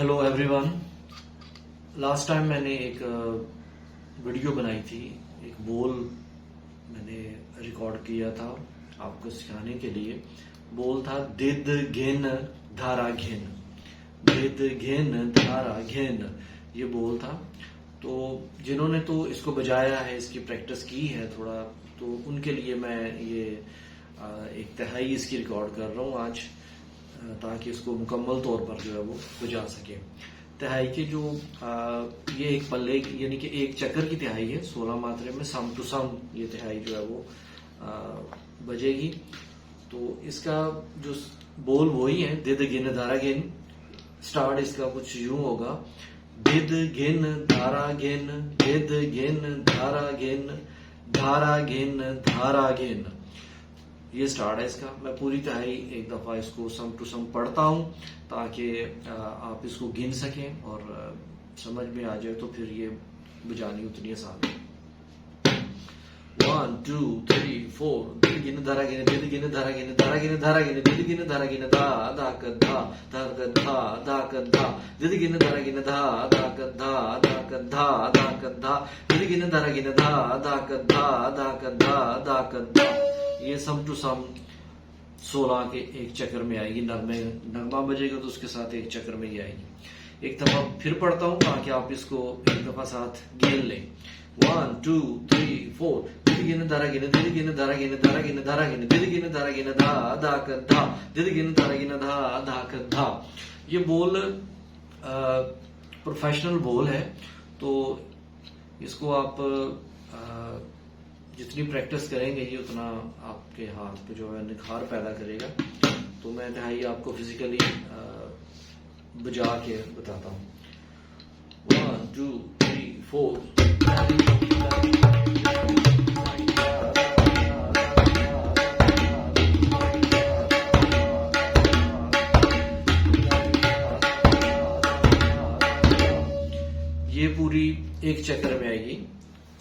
Hello everyone. Last time मैंने एक video बनाई थी, एक बोल मैंने रिकॉर्ड किया था आपको सिखाने के लिए। बोल था दिद घेन धारा घेन, दिद घेन धारा घेन, ये बोल था। तो जिन्होंने तो इसको बजाया है, इसकी प्रैक्टिस की है थोड़ा, तो उनके लिए मैं ये एक तिहाई इसकी रिकॉर्ड कर रहा हूँ आज, ताकि इसको मुकम्मल तौर पर जो है वो बजा सके। तिहाई के जो ये एक पल्ले यानी कि एक चक्कर की तिहाई है, 16 मात्रे में सम टू सम ये तिहाई जो है वो बजेगी। तो इसका जो बोल वही है, दिद गिन धारा गिन। स्टार्ट इसका कुछ यूं होगा, दिद गिन धारा गिन, दिद गिन धारा गिन, धारा गिन धारा गिन, ये स्टार्ट है इसका। मैं पूरी तिहाई एक दफा इसको सम टू सम पढ़ता हूं ताकि आप इसको गिन सकें और समझ में आ जाए, तो फिर ये बजानी उतनी आसान है। 1 2 3 4 दिद गिन धारा गिन, दिद गिन धारा गिन, धारा गिन धारा गिन, दिद गिन धारा गिन, धा धा क धा, धा क धा, धा क धा, दिद गिन धारा गिन, धा धा क धा, धा क धा, धा क धा, दिद गिन धारा गिन, धा धा क धा, धा क धा, धा क धा। ये सम टू सम 16 के एक चक्कर में आएगी। नगमा बजेगा तो उसके साथ एक चक्कर में ही आएगी। एक दफा फिर पढ़ता हूं ताकि आप इसको एक दफा साथ गिन लें। 1 2 3 4 दिद गिन धारा गिन, दिद गिन धारा गिन, धारा गिन धारा गिन, दिद गिन धारा गिन, धा धा क धा, दिद गिन धारा गिन, धा धा क धा। ये बोल प्रोफेशनल बोल है, तो इसको आप जितनी प्रैक्टिस करेंगे ये उतना आपके हाथ पे जो है निखार पैदा करेगा। तो मैं तिहाई आपको फिजिकली बजा के बताता हूँ। 1 2 3 4 ये पूरी एक चक्कर में आएगी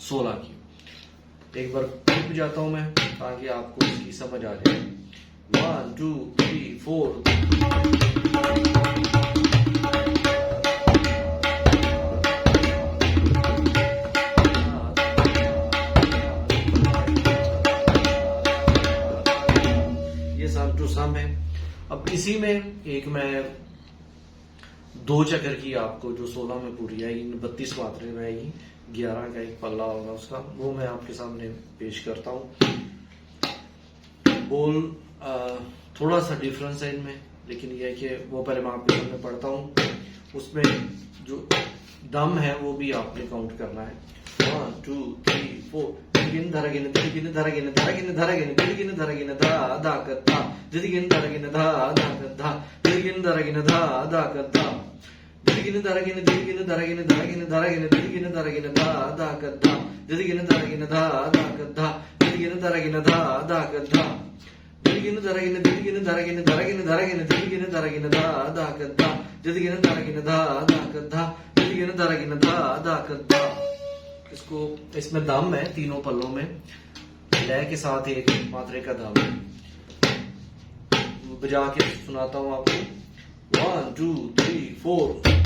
16 की। एक बार फिर बजाता हूं मैं ताकि आपको इसकी समझ आ जाए। 1 2 3 4 ये सम टू सम है। अब इसी में एक मैं 2 चक्कर की आपको जो 16 में पूरी आएगी, 32 मात्रे में आएगी, 11 का एक पल्ला होगा उसका, वो मैं आपके सामने पेश करता हूँ। बोल थोड़ा सा डिफरेंस है इनमें, लेकिन यह है कि वो पहले मैं आपके सामने पढ़ता हूँ, उसमें जो दम है वो भी आपने काउंट करना है। 1 2 3 4 दिद गिन धारा गिन, दिद गिन धारा गिन, धारा गिन धारा गिन, दिद गिन धारा गिन, धा धा क धा, दिद गिन धारा गिन, धा धा क धा, दिद गिन धारा गिन, धा धा क धा, दिद गिन धारा गिन, दिद गिन धारा गिन, धारा गिन धारा गिन, दिद गिन धारा गिन, धा धा क धा, दिद गिन धारा गिन, धा धा क धा, दिद गिन धारा गिन, धा धा क धा, दिद गिन धारा गिन, दिद गिन धारा गिन, धारा गिन धारा गिन, दिद गिन धारा गिन, धा धा क धा, दिद गिन धारा गिन, धा धा क धा, दिद गिन धारा गिन, धा धा क धा। इसको इसमें दम है, तीनों पल्लों में लय के साथ एक मात्रे का दम है। बजा के सुनाता हूं आपको। 1 2 3 4